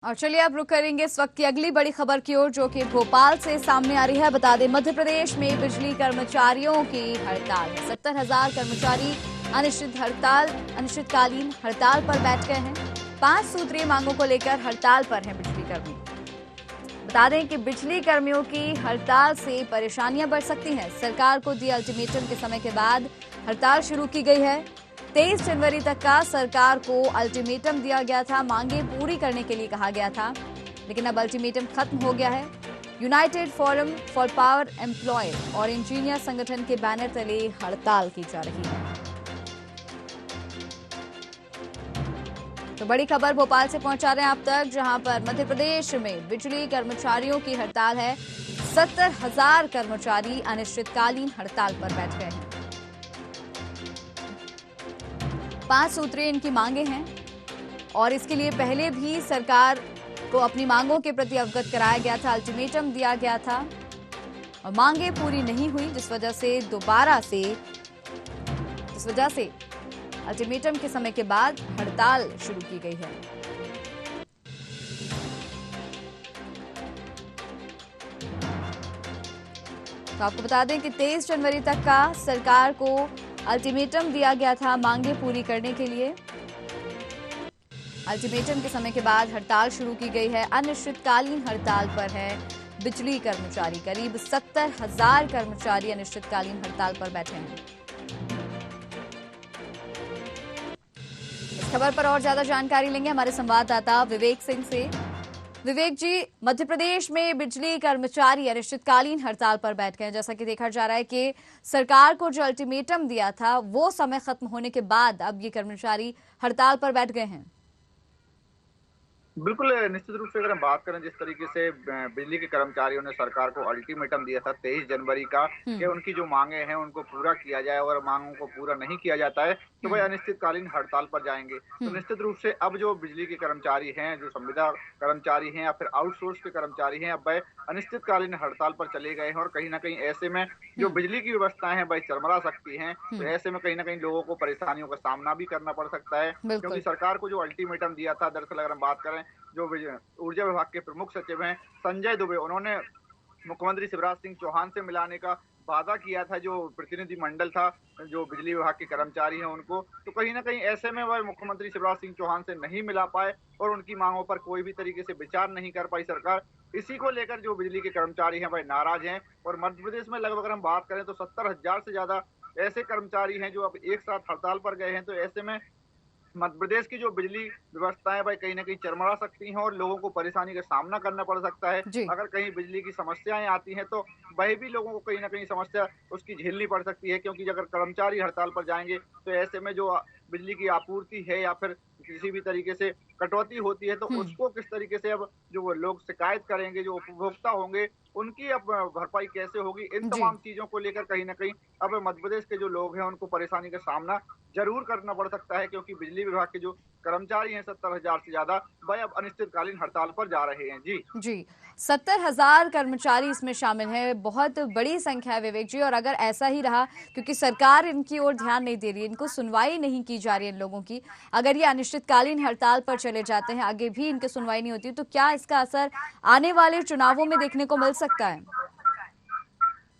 और चलिए अब रुक करेंगे इस वक्त की अगली बड़ी खबर की ओर, जो कि भोपाल से सामने आ रही है। बता दें, मध्य प्रदेश में बिजली कर्मचारियों की हड़ताल है। 70,000 कर्मचारी अनिश्चितकालीन हड़ताल पर बैठ गए हैं। 5 सूत्रीय मांगों को लेकर हड़ताल पर हैं बिजली कर्मी। बता दें कि बिजली कर्मियों की हड़ताल से परेशानियां बढ़ सकती हैं। सरकार को दिए अल्टीमेटम के समय के बाद हड़ताल शुरू की गई है। 23 जनवरी तक का सरकार को अल्टीमेटम दिया गया था, मांगे पूरी करने के लिए कहा गया था, लेकिन अब अल्टीमेटम खत्म हो गया है। United Forum for Power employ और इंजीनियर संगठन के बैनर तले हड़ताल की जा रही है। तो बड़ी खबर भोपाल से पहुंचा रहे हैं आप तक, जहां पर मध्य प्रदेश में बिजली कर्मचारियों की हड़ताल है। 70,000 कर्मचारी अनिश्चितकालीन हड़ताल पर बैठ गए हैं। 5 सूत्रीय इनकी मांगे हैं और इसके लिए पहले भी सरकार को अपनी मांगों के प्रति अवगत कराया गया था, अल्टीमेटम दिया गया था और मांगे पूरी नहीं हुई, जिस वजह से अल्टीमेटम के समय के बाद हड़ताल शुरू की गई है। तो आपको बता दें कि 23 जनवरी तक का सरकार को अल्टीमेटम दिया गया था मांगे पूरी करने के लिए। अल्टीमेटम के समय के बाद हड़ताल शुरू की गई है। अनिश्चितकालीन हड़ताल पर है बिजली कर्मचारी। करीब 70,000 कर्मचारी अनिश्चितकालीन हड़ताल पर बैठे हैं। इस खबर पर और ज्यादा जानकारी लेंगे हमारे संवाददाता विवेक सिंह से। विवेक जी, मध्य प्रदेश में बिजली कर्मचारी अनिश्चितकालीन हड़ताल पर बैठ गए हैं। जैसा कि देखा जा रहा है कि सरकार को जो अल्टीमेटम दिया था वो समय खत्म होने के बाद अब ये कर्मचारी हड़ताल पर बैठ गए हैं। बिल्कुल, निश्चित रूप से अगर हम बात करें जिस तरीके से बिजली के कर्मचारियों ने सरकार को अल्टीमेटम दिया था 23 जनवरी का कि उनकी जो मांगे हैं उनको पूरा किया जाए, और मांगों को पूरा नहीं किया जाता है तो वह अनिश्चितकालीन हड़ताल पर जाएंगे। तो निश्चित रूप से अब जो बिजली के कर्मचारी हैं, जो संविदा कर्मचारी हैं या फिर आउटसोर्स के कर्मचारी हैं, अब वह अनिश्चितकालीन हड़ताल पर चले गए हैं। और कहीं ना कहीं ऐसे में जो बिजली की व्यवस्थाएं हैं वह चरमरा सकती हैं। तो ऐसे में कहीं ना कहीं लोगों को परेशानियों का सामना भी करना पड़ सकता है, क्योंकि बिल्कुल। सरकार को जो अल्टीमेटम दिया था, दरअसल अगर हम बात करें, जो ऊर्जा विभाग के प्रमुख सचिव हैं संजय दुबे, उन्होंने मुख्यमंत्री शिवराज सिंह चौहान से मिलाने का वादा किया था, जो प्रतिनिधि मंडल था जो बिजली विभाग के कर्मचारी हैं उनको। तो कहीं ना कहीं ऐसे में वह मुख्यमंत्री शिवराज सिंह चौहान से नहीं मिला पाए और उनकी मांगों पर कोई भी तरीके से विचार नहीं कर पाई सरकार। इसी को लेकर जो बिजली के कर्मचारी हैं वह नाराज हैं। और मध्य प्रदेश में लगभग अगर हम बात करें तो 70,000 से ज्यादा ऐसे कर्मचारी हैं जो अब एक साथ हड़ताल पर गए हैं। तो ऐसे में मध्य प्रदेश की जो बिजली व्यवस्थाएं भाई कहीं ना कहीं चरमरा सकती हैं और लोगों को परेशानी का सामना करना पड़ सकता है। जी। अगर कहीं बिजली की समस्याएं आती हैं तो वह भी लोगों को कहीं ना कहीं समस्या उसकी झेलनी पड़ सकती है, क्योंकि अगर कर्मचारी हड़ताल पर जाएंगे तो ऐसे में जो बिजली की आपूर्ति है या फिर किसी भी तरीके से कटौती होती है तो उसको किस तरीके से अब जो वो लोग शिकायत करेंगे, जो उपभोक्ता होंगे उनकी अब भरपाई कैसे होगी, इन जी। तमाम चीजों को लेकर कहीं ना कहीं अब मध्य प्रदेश के जो लोग हैं उनको परेशानी का सामना जरूर करना पड़ सकता है, क्योंकि बिजली विभाग के जो कर्मचारी हैं 70,000 से ज्यादा, वह अब अनिश्चितकालीन हड़ताल पर जा रहे हैं। जी। जी, 70,000 कर्मचारी इसमें शामिल हैं। बहुत बड़ी संख्या है विवेक जी, और अगर ऐसा ही रहा, क्योंकि सरकार इनकी ओर ध्यान नहीं दे रही है, इनको सुनवाई नहीं की जा रही है इन लोगों की, अगर ये अनिश्चितकालीन हड़ताल पर चले जाते हैं, आगे भी इनकी सुनवाई नहीं होती, तो क्या इसका असर आने वाले चुनावों में देखने को मिल सकता है?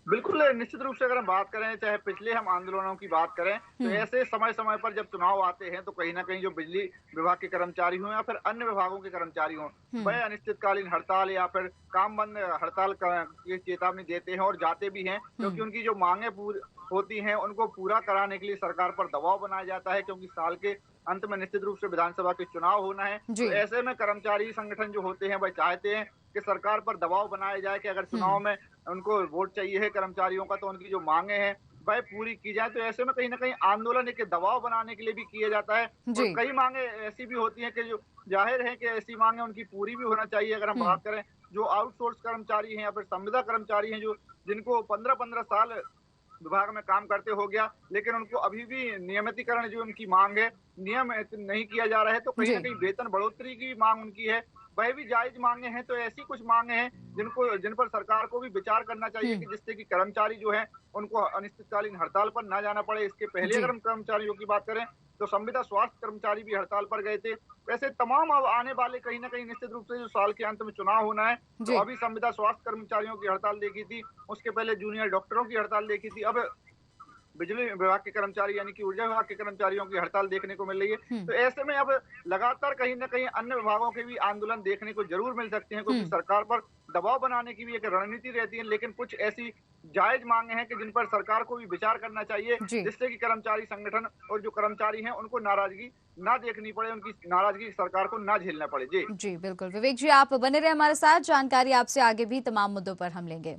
बिल्कुल, निश्चित रूप से अगर हम बात करें, चाहे पिछले हम आंदोलनों की बात करें, तो ऐसे समय-समय पर जब चुनाव आते हैं तो कहीं न कहीं जो बिजली विभाग के कर्मचारी हों या फिर अन्य विभागों के कर्मचारी हों, वह अनिश्चितकालीन हड़ताल या फिर काम बंद हड़ताल क की चेतावनी देते हैं और जाते भी हैं, क्योंकि उनकी जो माँगें होती हैं, उनको पूरा कराने के लिए सरकार पर दबाव बनाया जाता है, क्योंकि साल के अंत में निश्चित रूप से विधानसभा के चुनाव होना है। जी। तो ऐसे में कर्मचारी संगठन जो होते हैं, वह चाहते हैं कि सरकार पर दबाव बनाया जाए कि अगर चुनाव में उनको वोट चाहिए है कर्मचारियों का, तो उनकी जो मांगे हैं वह पूरी की जाए। तो ऐसे में कहीं न कहीं आंदोलन एक दबाव बनाने के लिए भी किया जाता है। और जी। कई मांगे ऐसी भी होती हैं कि जो जाहिर है कि ऐसी मांगे उनकी पूरी भी होना चाहिए। अगर हम बात करें, जो आउटसोर्स कर्मचारी हैं या फिर संविदा कर्मचारी हैं, जो जिनको 15-15 साल विभाग में काम करते हो गया, लेकिन उनको अभी भी नियमितीकरण जो उनकी मांग है, नियमित नहीं किया जा रहा है, तो कहीं जी। न कहीं वेतन बढ़ोतरी की भी मांग उनकी है, वह भी जायज़ मांगे हैं। तो ऐसी कुछ मांगे हैं जिन पर सरकार को भी विचार करना चाहिए कि जिससे कि कर्मचारी जो हैं, उनको अनिश्चितकालीन हड़ताल पर ना जाना पड़े। इसके पहले अगर जी। हम कर्मचारियों की बात करें, तो संविदा स्वास्थ्य कर्मचारी भी हड़ताल पर गए थे। वैसे तमाम अब आने वाले कहीं न कहीं निश्चित रूप से जो साल के अंत में चुनाव होना है, तो जी। अभी संविदा स्वास्थ्य कर्मचारियों की हड़ताल देखी थी, उसके पहले जूनियर डॉक्टरों की हड़ताल देखी थी, अब बिजली विभाग के कर्मचारी यानी कि ऊर्जा विभाग के कर्मचारियों की हड़ताल देखने को मिल रही है। तो ऐसे में अब लगातार कहीं न कहीं अन्य विभागों के भी आंदोलन देखने को ज़रूर मिल सकते हैं, क्योंकि सरकार पर दबाव बनाने की भी एक रणनीति रहती है, लेकिन कुछ ऐसी जायज़ माँगे हैं कि जिन पर सरकार को भी विचार करना चाहिए, जी। जिससे कि कर्मचारी संगठन और जो कर्मचारी हैं, उनको नाराज़गी ना देखनी पड़े, उनकी नाराज़गी सरकार को ना झेलना पड़े। जी। जी, बिल्कुल। विवेक जी, आप बने रहे हमारे साथ, जानकारी आपसे आगे भी तमाम मुद्दों पर हम लेंगे।